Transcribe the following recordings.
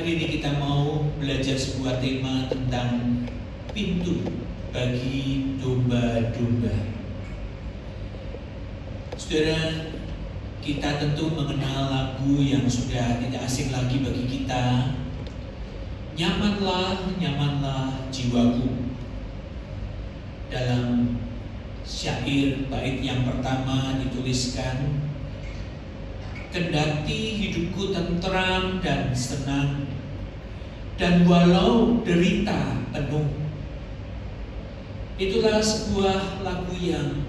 Hari ini kita mau belajar sebuah tema tentang pintu bagi domba-domba. Saudara, kita tentu mengenal lagu yang sudah tidak asing lagi bagi kita. Nyamanlah, nyamanlah jiwaku. Dalam syair bait yang pertama dituliskan, kendati hidupku tentram dan senang, dan walau derita penuh. Itulah sebuah lagu yang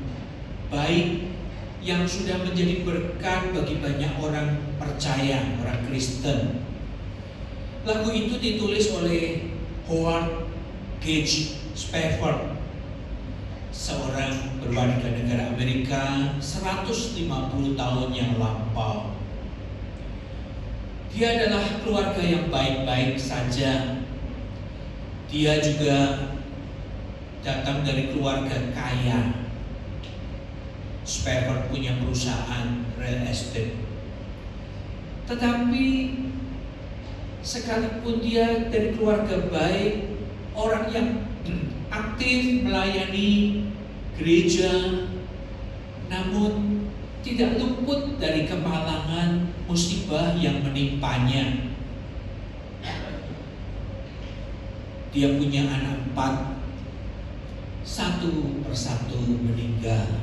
baik, yang sudah menjadi berkat bagi banyak orang percaya, orang Kristen. Lagu itu ditulis oleh Howard Gage Spafford, seorang berwarga negara Amerika 150 tahun yang lampau. Dia adalah keluarga yang baik-baik saja. Dia juga datang dari keluarga kaya. Spafford punya perusahaan real estate. Tetapi sekalipun dia dari keluarga baik, orang yang aktif melayani gereja, namun tidak luput dari kemalangan musibah yang menimpanya. Dia punya anak 4, satu persatu meninggal.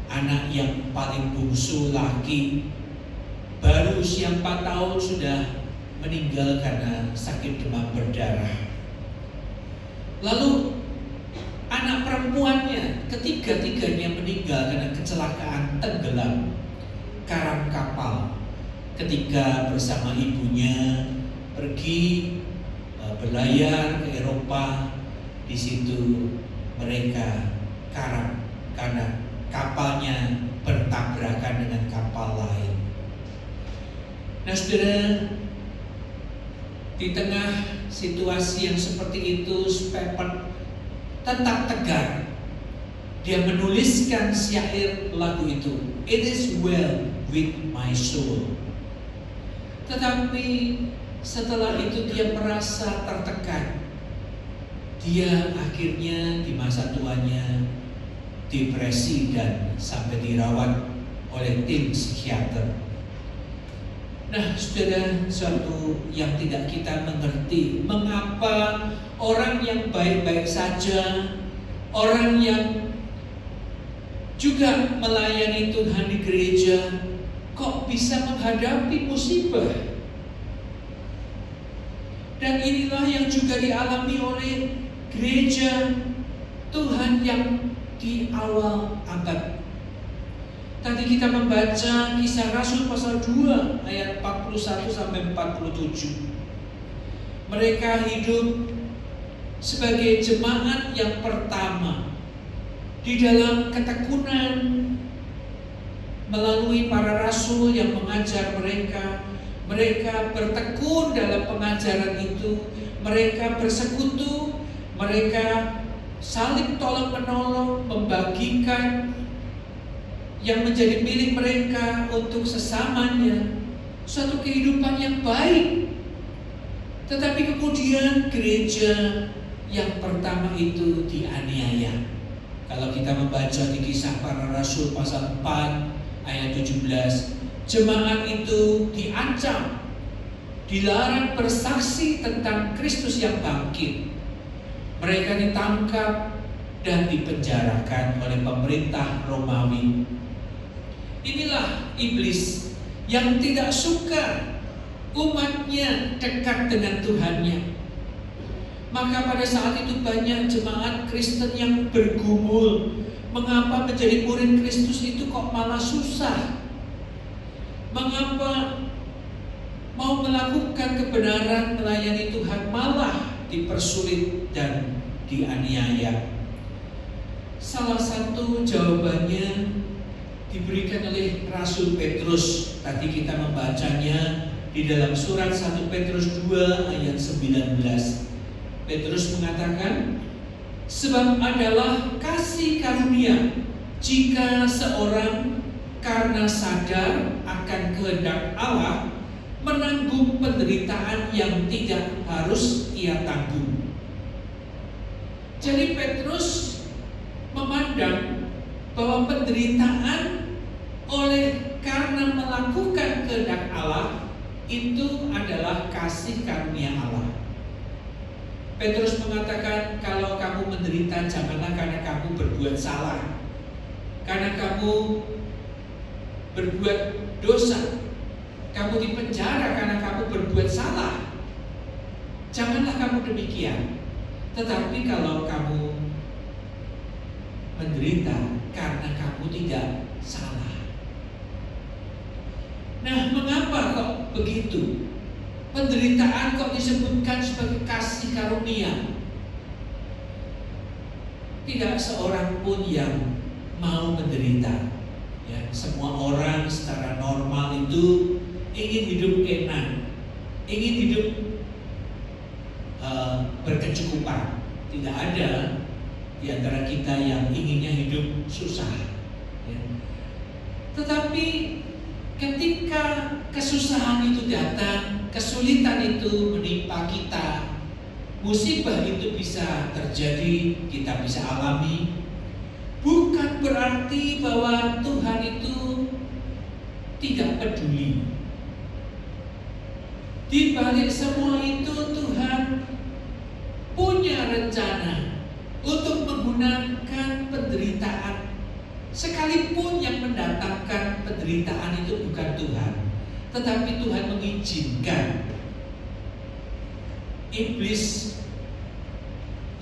Anak yang paling bungsu laki baru usia 4 tahun sudah meninggal karena sakit demam berdarah. Lalu anak perempuannya ketiga-tiganya meninggal karena kecelakaan tenggelam karam kapal ketika bersama ibunya pergi berlayar ke Eropa. Di situ mereka karam karena kapalnya bertabrakan dengan kapal lain. Nah, saudara, di tengah situasi yang seperti itu, Spafford tetap tegar. Dia menuliskan syair lagu itu, "It is well with my soul." Tetapi setelah itu dia merasa tertekan. Dia akhirnya di masa tuanya depresi dan sampai dirawat oleh tim psikiater. Nah, saudara, suatu yang tidak kita mengerti, mengapa orang yang baik-baik saja, orang yang juga melayani Tuhan di gereja, kok bisa menghadapi musibah? Dan inilah yang juga dialami oleh gereja Tuhan yang di awal abad. Tadi kita membaca Kisah Rasul pasal 2 ayat 41 sampai 47. Mereka hidup sebagai jemaat yang pertama di dalam ketekunan melalui para rasul yang mengajar mereka. Mereka bertekun dalam pengajaran itu. Mereka bersekutu. Mereka saling tolong-menolong, membagikan yang menjadi milik mereka untuk sesamanya. Suatu kehidupan yang baik. Tetapi kemudian gereja yang pertama itu dianiaya. Kalau kita membaca di Kisah Para Rasul pasal 4 ayat 17, jemaat itu diancam, dilarang bersaksi tentang Kristus yang bangkit. Mereka ditangkap dan dipenjarakan oleh pemerintah Romawi. Inilah iblis yang tidak suka umatnya dekat dengan Tuhannya. Maka pada saat itu banyak jemaat Kristen yang bergumul. Mengapa menjadi murid Kristus itu kok malah susah? Mengapa mau melakukan kebenaran melayani Tuhan malah dipersulit dan dianiaya? Salah satu jawabannya diberikan oleh Rasul Petrus. Tadi kita membacanya di dalam surat 1 Petrus 2 ayat 19. Petrus mengatakan, sebab adalah kasih karunia jika seorang karena sadar akan kehendak Allah menanggung penderitaan yang tidak harus ia tanggung. Jadi Petrus memandang bahwa penderitaan karena melakukan kehendak Allah itu adalah kasih karunia Allah. Petrus mengatakan, kalau kamu menderita janganlah karena kamu berbuat salah, karena kamu berbuat dosa, kamu dipenjara karena kamu berbuat salah. Janganlah kamu demikian. Tetapi kalau kamu menderita karena kamu tidak salah. Nah, mengapa kok begitu? Penderitaan kok disebutkan sebagai kasih karunia? Tidak seorang pun yang mau menderita. Ya, semua orang secara normal itu ingin hidup enak, ingin hidup berkecukupan. Tidak ada di antara kita yang inginnya hidup susah. Ya. Tetapi ketika kesusahan itu datang, kesulitan itu menimpa kita, musibah itu bisa terjadi, kita bisa alami, bukan berarti bahwa Tuhan itu tidak peduli. Di balik semua itu Tuhan punya rencana untuk menggunakan penderitaan. Sekalipun yang mendatangkan penderitaan itu bukan Tuhan, tetapi Tuhan mengizinkan iblis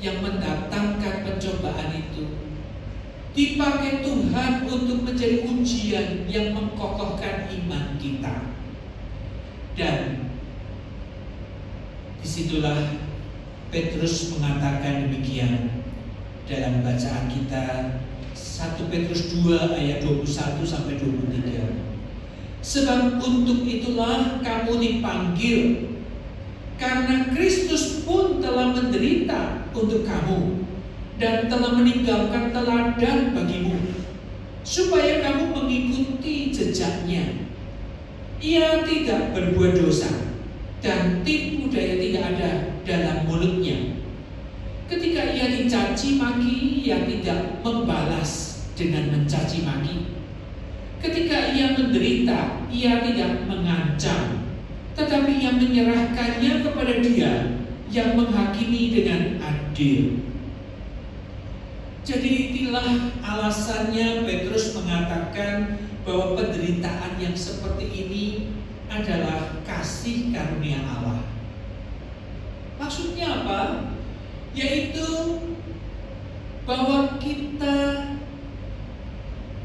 yang mendatangkan pencobaan itu dipakai Tuhan untuk menjadi ujian yang mengkokohkan iman kita. Dan disitulah Petrus mengatakan demikian dalam bacaan kita, 1 Petrus 2 ayat 21 sampai 23. Sebab untuk itulah kamu dipanggil, karena Kristus pun telah menderita untuk kamu dan telah meninggalkan teladan bagimu, supaya kamu mengikuti jejaknya. Ia tidak berbuat dosa dan tipu daya tidak ada dalam mulutnya. Ketika ia dicaci maki, ia tidak membalas dengan mencaci maki. Ketika ia menderita, ia tidak mengancam, tetapi ia menyerahkannya kepada Dia yang menghakimi dengan adil. Jadi inilah alasannya Petrus mengatakan bahwa penderitaan yang seperti ini adalah kasih karunia Allah. Maksudnya apa? Yaitu bahwa kita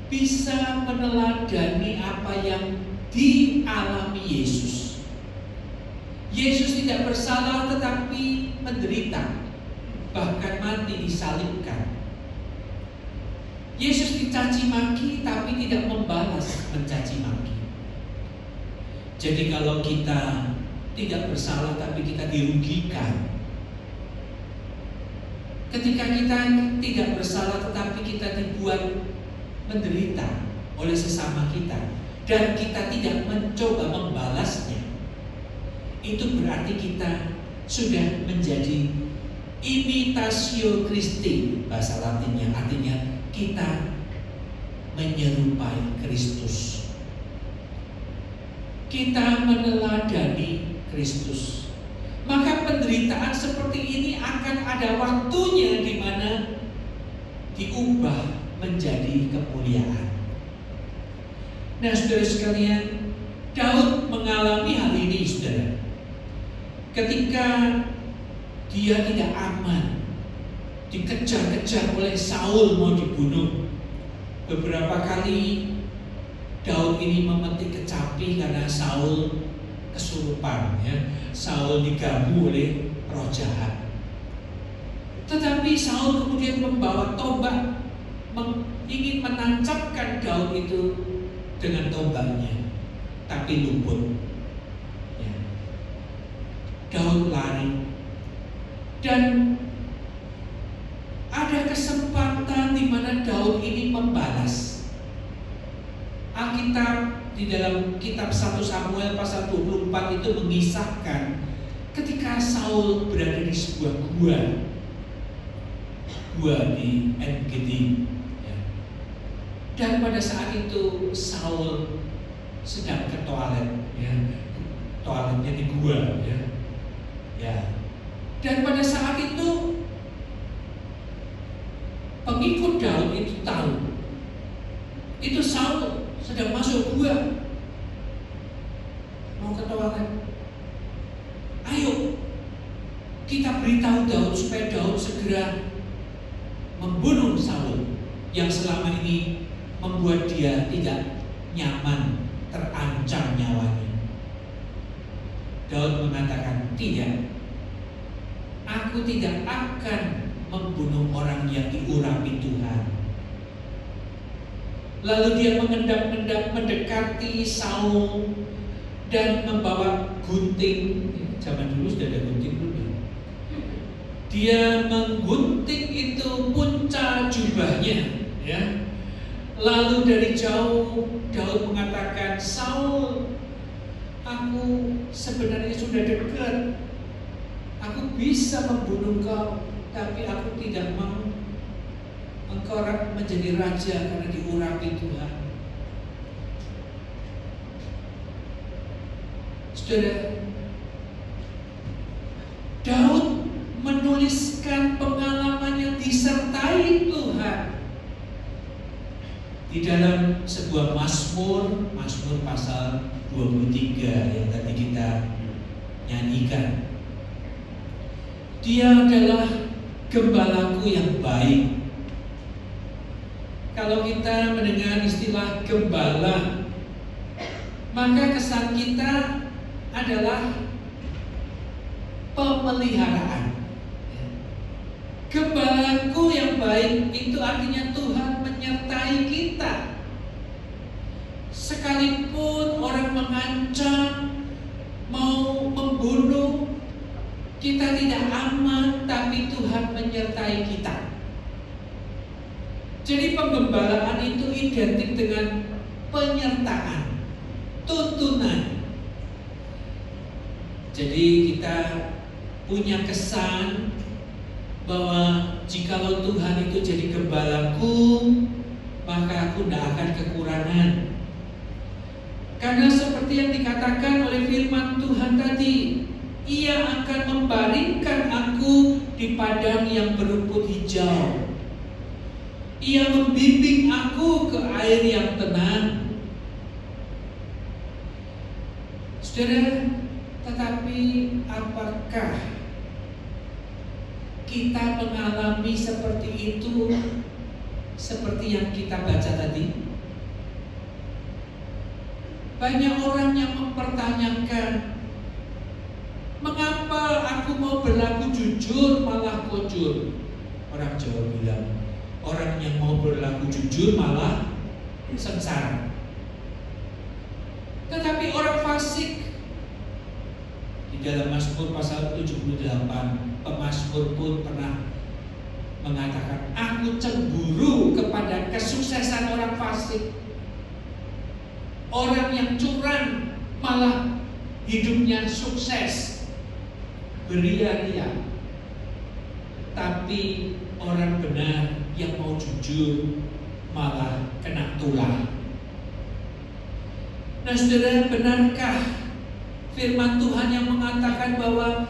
bisa meneladani apa yang dialami Yesus. Yesus tidak bersalah tetapi menderita, bahkan mati disalibkan. Yesus dicaci maki tapi tidak membalas mencaci maki. Jadi kalau kita tidak bersalah tapi kita dirugikan, ketika kita tidak bersalah tetapi kita dibuat menderita oleh sesama kita dan kita tidak mencoba membalasnya, itu berarti kita sudah menjadi imitatio Christi, bahasa Latinnya, artinya kita menyerupai Kristus. Kita meneladani Kristus. Maka penderitaan seperti ini akan ada waktunya di mana diubah menjadi kemuliaan. Nah, saudara sekalian, Daud mengalami hal ini, saudara. Ketika dia tidak aman, dikejar-kejar oleh Saul mau dibunuh. Beberapa kali Daud ini memetik kecapi karena Saul kesurupan, ya. Saul diganggu oleh roh jahat. Tetapi Saul kemudian membawa tombak, ingin menancapkan Daud itu dengan tombaknya, tapi luput. Ya. Daud lari, dan ada kesempatan di mana Daud ini membalas. Alkitab di dalam kitab 1 Samuel pasal 24 itu mengisahkan ketika Saul berada di sebuah gua di En-Gedi, ya. Dan pada saat itu Saul sedang ke toilet, ya. Toiletnya di gua, ya. Ya. Dan pada saat itu pengikut Daud itu tahu itu Saul sedang masuk gua mau ke toilet. Ayo kita beritahu Daud supaya Daud segera membunuh Saul yang selama ini membuat dia tidak nyaman, terancam nyawanya. Daud mengatakan, tidak, aku tidak akan membunuh orang yang diurapi Tuhan. Lalu dia mengendap-endap mendekati Saul dan membawa gunting. Zaman dulu sudah ada gunting belum ya? Dia menggunting itu punca jubahnya, ya. Lalu dari jauh Daud mengatakan, Saul, aku sebenarnya sudah dekat. Aku bisa membunuh kau, tapi aku tidak mau. Engkau menjadi raja karena diurapi Tuhan. Saudara, Daud menuliskan pengalamannya disertai Tuhan di dalam sebuah Mazmur pasal 23 yang tadi kita nyanyikan. Dia adalah gembalaku yang baik. Kalau kita mendengar istilah gembala, maka kesan kita adalah pemeliharaan. Gembalaku yang baik itu artinya Tuhan menyertai kita. Sekalipun orang mengancam, mau membunuh, kita tidak aman, tapi Tuhan menyertai kita. Jadi penggembalaan itu identik dengan penyertaan, tuntunan. Jadi kita punya kesan bahwa jikalau Tuhan itu jadi gembalaku, maka aku tidak akan kekurangan. Karena seperti yang dikatakan oleh firman Tuhan tadi, Ia akan membaringkan aku di padang yang berumput hijau. Ia membimbing aku ke air yang tenang. Saudara, tetapi apakah kita mengalami seperti itu, seperti yang kita baca tadi? Banyak orang yang mempertanyakan, mengapa aku mau berlaku jujur malah kojur? Orang Jawa bilang, orang yang mau berlaku jujur malah sengsara. Tetapi orang fasik, di dalam Mazmur pasal 78, pemazmur pun pernah mengatakan, aku cemburu kepada kesuksesan orang fasik. Orang yang curang malah hidupnya sukses, beria-ria. Tapi orang benar yang mau jujur malah kena tulah. Nah saudara, benarkah firman Tuhan yang mengatakan bahwa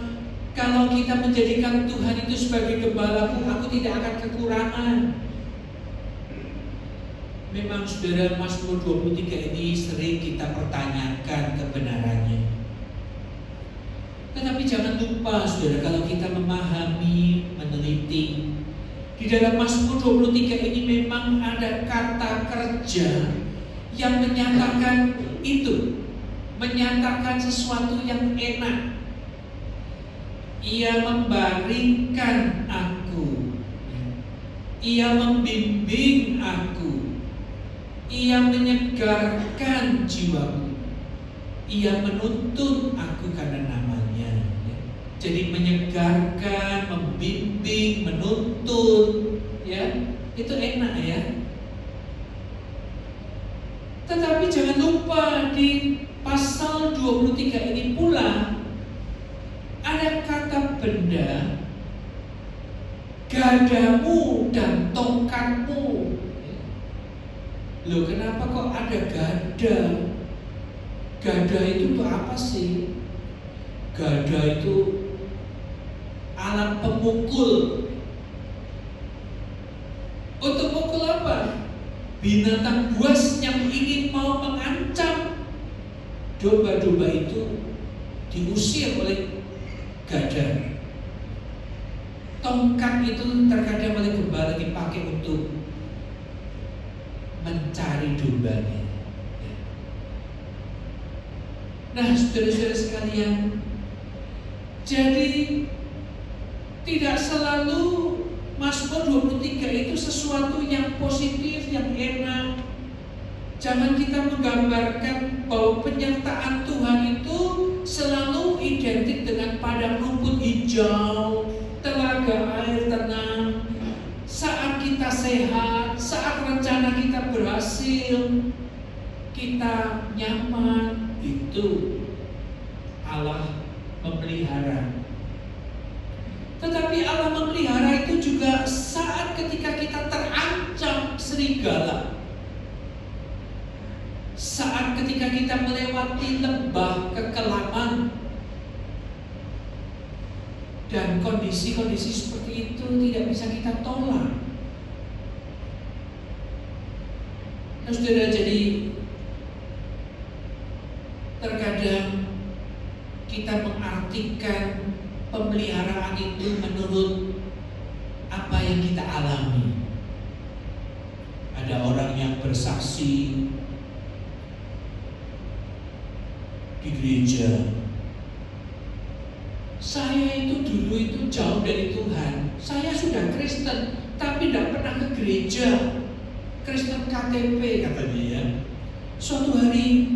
kalau kita menjadikan Tuhan itu sebagai gembalaku, aku tidak akan kekurangan? Memang saudara, Mazmur 23 ini sering kita pertanyakan kebenarannya. Tetapi jangan lupa saudara, kalau kita memahami, meneliti, di dalam Mazmur 23 ini memang ada kata kerja yang menyatakan itu, menyatakan sesuatu yang enak. Ia membaringkan aku, Ia membimbing aku, Ia menyegarkan jiwaku, Ia menuntun aku karena namanya. Jadi menyegarkan, membimbing, menuntun, ya, itu enak ya. Tetapi jangan lupa di pasal 23 ini pula ada kata benda, gadamu dan tongkatmu. Loh, kenapa kok ada gada? Gada itu tuh apa sih? Gada itu alat pemukul. Untuk mukul apa? Binatang buas yang ingin mau mengancam domba-domba itu diusir oleh gada. Tongkat itu terkadang oleh gembala dipakai untuk mencari dombanya. Nah, saudara-saudara sekalian, jadi tidak selalu Mazmur 23 itu sesuatu yang positif, yang enak. Jangan kita menggambarkan bahwa penyertaan Tuhan itu selalu identik dengan padang rumput hijau, telaga air tenang. Saat kita sehat, saat rencana kita berhasil, kita nyaman, itu Allah memelihara. Tetapi Allah memelihara itu juga saat ketika kita terancam serigala, saat ketika kita melewati lembah kekelaman, dan kondisi-kondisi seperti itu tidak bisa kita tolak. Nah, saudara, jadi terkadang kita mengartikan pemeliharaan itu menurut apa yang kita alami. Ada orang yang bersaksi di gereja, saya itu dulu itu jauh dari Tuhan, saya sudah Kristen tapi tidak pernah ke gereja, Kristen KTP katanya ya. Suatu hari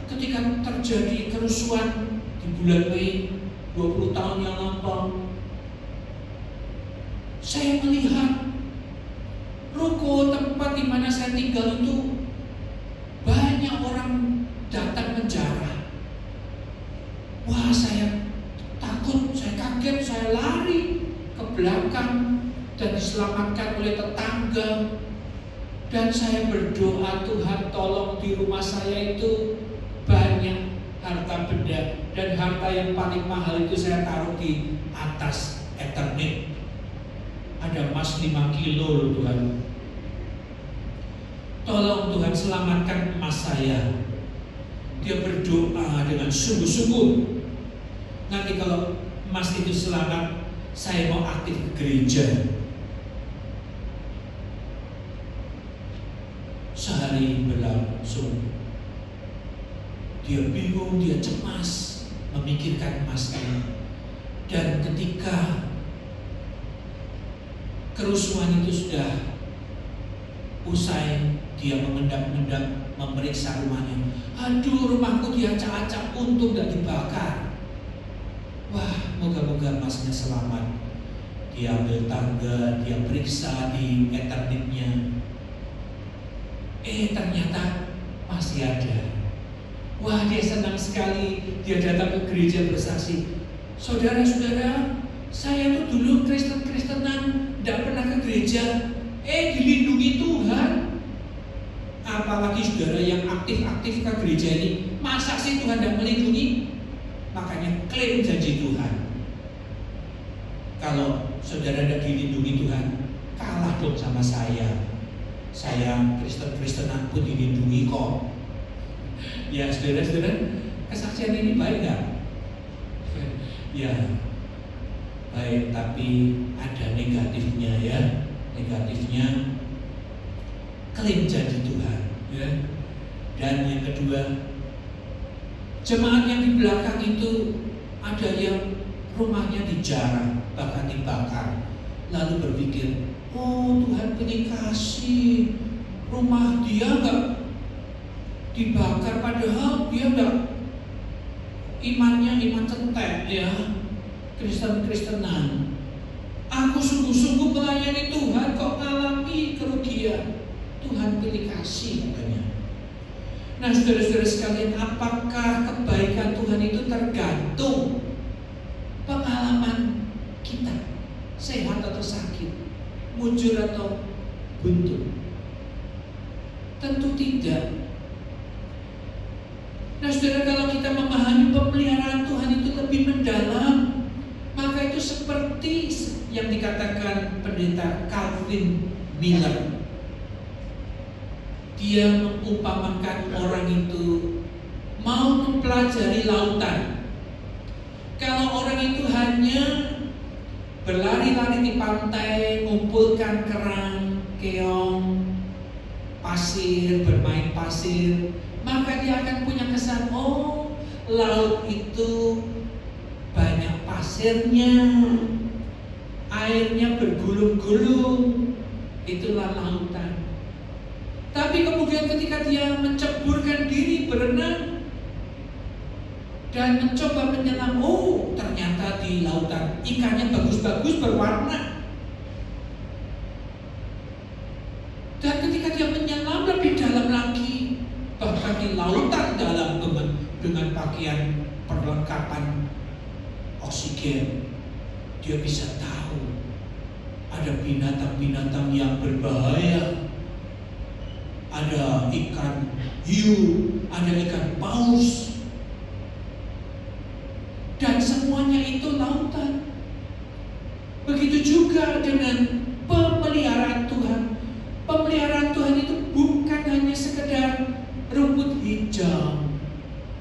ketika terjadi kerusuhan di bulan Mei 20 tahun yang lampau, saya melihat ruko tempat di mana saya tinggal itu banyak orang datang menjarah. Wah, saya takut, saya kaget, saya lari ke belakang dan diselamatkan oleh tetangga. Dan saya berdoa, Tuhan tolong di rumah saya itu banyak harta benda, dan harta yang paling mahal itu saya taruh di atas Eternit. Ada emas 5 kilo loh Tuhan. Tolong Tuhan selamatkan emas saya. Dia berdoa dengan sungguh-sungguh. Nanti kalau emas itu selamat, saya mau aktif ke gereja. Sehari berlangsung, dia bingung, dia cemas memikirkan emas ini. Dan ketika kerusuhan itu sudah usai, dia mengendap-endap memeriksa rumahnya. Aduh, rumahku diacak-acak, untung gak dibakar. Wah, moga-moga emasnya selamat. Dia ambil tangga, dia periksa di Eternitnya. Ternyata masih ada. Wah, dia senang sekali. Dia datang ke gereja bersaksi, saudara-saudara, saya tuh dulu Kristen-Kristenan, tidak pernah ke gereja. Dilindungi Tuhan. Apalagi saudara yang aktif-aktif ke gereja ini, masa sih Tuhan tidak melindungi? Makanya klaim janji Tuhan. Kalau saudara tidak dilindungi Tuhan, kalah dong sama saya. Saya Kristen-Kristenan pun dilindungi kok. Ya, saudara-saudara, kesaksian ini baik nggak? Ya, baik, tapi ada negatifnya ya. Negatifnya klaim janji Tuhan ya. Dan yang kedua, jemaat yang di belakang itu ada yang rumahnya dijarah, bahkan dibakar. Lalu berpikir, oh Tuhan penyih kasih, rumah dia enggak dibakar, padahal dia enggak, imannya iman cetek ya, Kristen-Kristenan. Aku sungguh-sungguh melayani Tuhan kok ngalami kerugian. Tuhan pilih kasih katanya. Nah, saudara-saudara sekalian, apakah kebaikan Tuhan itu tergantung pengalaman kita, sehat atau sakit, mujur atau buntu? Tentu tidak. Nah, saudara, kalau kita memahami pemeliharaan Tuhan itu lebih mendalam, maka itu seperti yang dikatakan pendeta Calvin Miller. Dia mengumpamakan orang itu mau mempelajari lautan. Kalau orang itu hanya berlari-lari di pantai, mengumpulkan kerang, keong, pasir, bermain pasir, maka dia akan punya kesan, oh, laut itu banyak pasirnya, airnya bergulung-gulung, itulah lautan. Tapi kemudian ketika dia menceburkan diri berenang dan mencoba menyelam, oh, ternyata di lautan ikannya bagus-bagus berwarna. Dan ketika dia menyelam lebih dalam lagi, bahkan di lautan dalam dengan pakaian perlengkapan oksigen, dia bisa tahu ada binatang-binatang yang berbahaya, ada ikan hiu, ada ikan paus, dan semuanya itu lautan. Begitu juga dengan pemeliharaan Tuhan. Pemeliharaan Tuhan itu bukan hanya sekedar rumput hijau,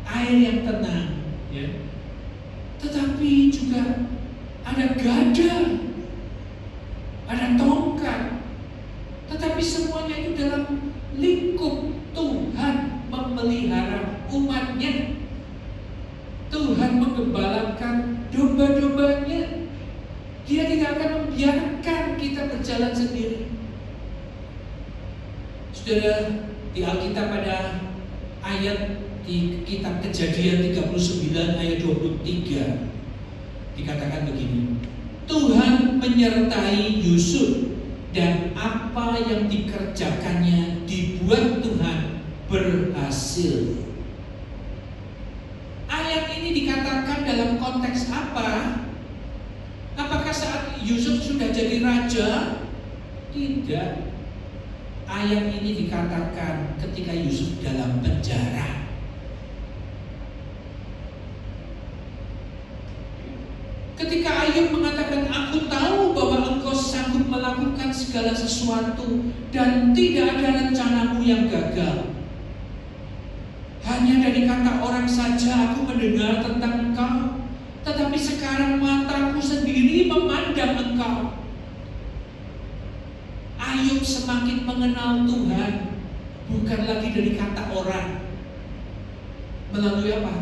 air yang tenang, ya, tetapi juga ada gajah, ada tongkat. Tetapi semuanya itu dalam lingkup Tuhan memelihara umatnya. Tuhan menggembalakan domba-dombanya. Dia tidak akan membiarkan kita berjalan sendiri. Saudara, di Alkitab pada ayat di kitab Kejadian 39 ayat 23 dikatakan begini, Tuhan menyertai Yusuf dan apa yang dikerjakannya dibuat Tuhan berhasil. Ayat ini dikatakan dalam konteks apa? Apakah saat Yusuf sudah jadi raja? Tidak. Ayat ini dikatakan ketika Yusuf dalam penjara. Ketika Ayub mengatakan, aku tahu bahwa engkau sanggup melakukan segala sesuatu dan tidak ada rencanamu yang gagal. Hanya dari kata orang saja aku mendengar tentang engkau, tetapi sekarang mataku sendiri memandang engkau. Ayub semakin mengenal Tuhan bukan lagi dari kata orang. Melalui apa?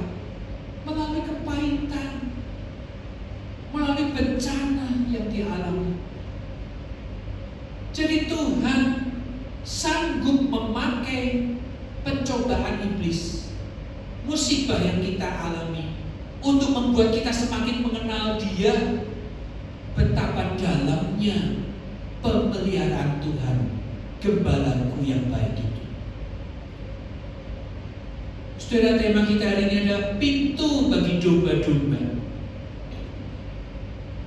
Melalui kepahitan, melalui bencana yang dialami. Jadi Tuhan sanggup memakai pencobaan iblis, musibah yang kita alami, untuk membuat kita semakin mengenal Dia, betapa dalamnya pemeliharaan Tuhan, gembalaku yang baik itu. Saudara, tema kita hari ini adalah pintu bagi domba-domba.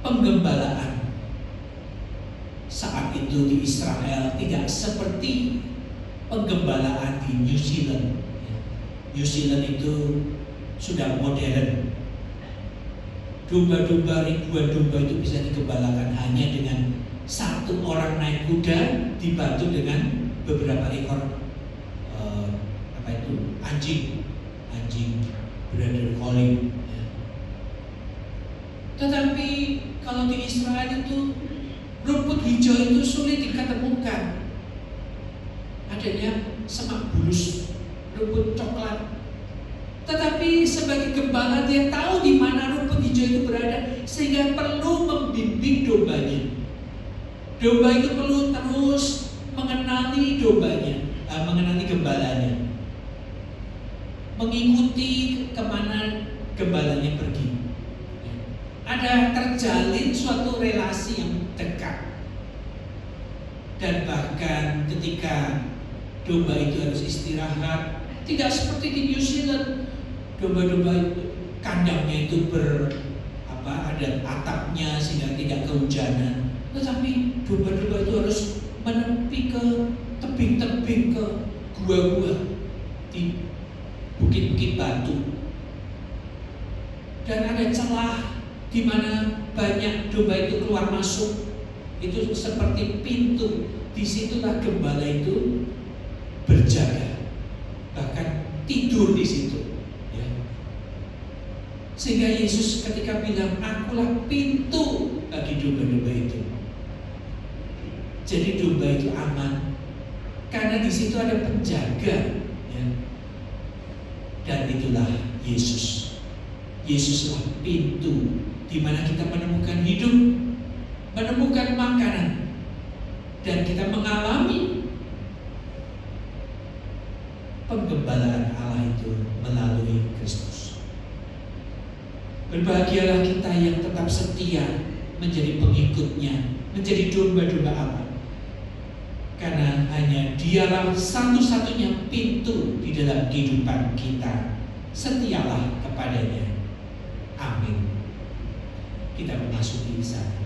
Penggembalaan saat itu di Israel tidak seperti penggembalaan di New Zealand. New Zealand itu sudah modern. Domba-domba, ribuan domba itu bisa digembalakan hanya dengan satu orang naik kuda dibantu dengan beberapa ekor anjing border collie. Tetapi kalau di Israel itu rumput hijau itu sulit diketemukan. Adanya semak bulus, rumput coklat. Tetapi sebagai gembala dia tahu di mana rumput hijau itu berada, sehingga perlu membimbing dombanya. Domba itu perlu terus mengenali dombanya, mengenali gembalanya, mengikuti kemana gembalanya pergi. Ada terjalin suatu relasi yang dekat. Dan bahkan ketika domba itu harus istirahat, Tidak seperti di New Zealand, domba-domba kandangnya itu ada atapnya sehingga tidak kehujanan. Tetapi domba-domba itu harus menepi ke tebing-tebing, ke gua-gua di bukit-bukit batu. Dan ada celah di mana banyak domba itu keluar masuk. Itu seperti pintu. Disitulah gembala itu berjaga, bahkan tidur di situ. Ya. Sehingga Yesus ketika bilang, akulah pintu bagi domba-domba itu. Jadi domba itu aman karena di situ ada penjaga. Ya. Dan itulah Yesus. Yesuslah pintu di mana kita menemukan hidup, menemukan makanan, dan kita mengalami penggembalaan Allah itu melalui Kristus. Berbahagialah kita yang tetap setia menjadi pengikutnya, menjadi domba-domba Allah. Karena hanya Dialah satu-satunya pintu di dalam kehidupan kita. Setialah kepadanya. Amin. Kita memasuki sana.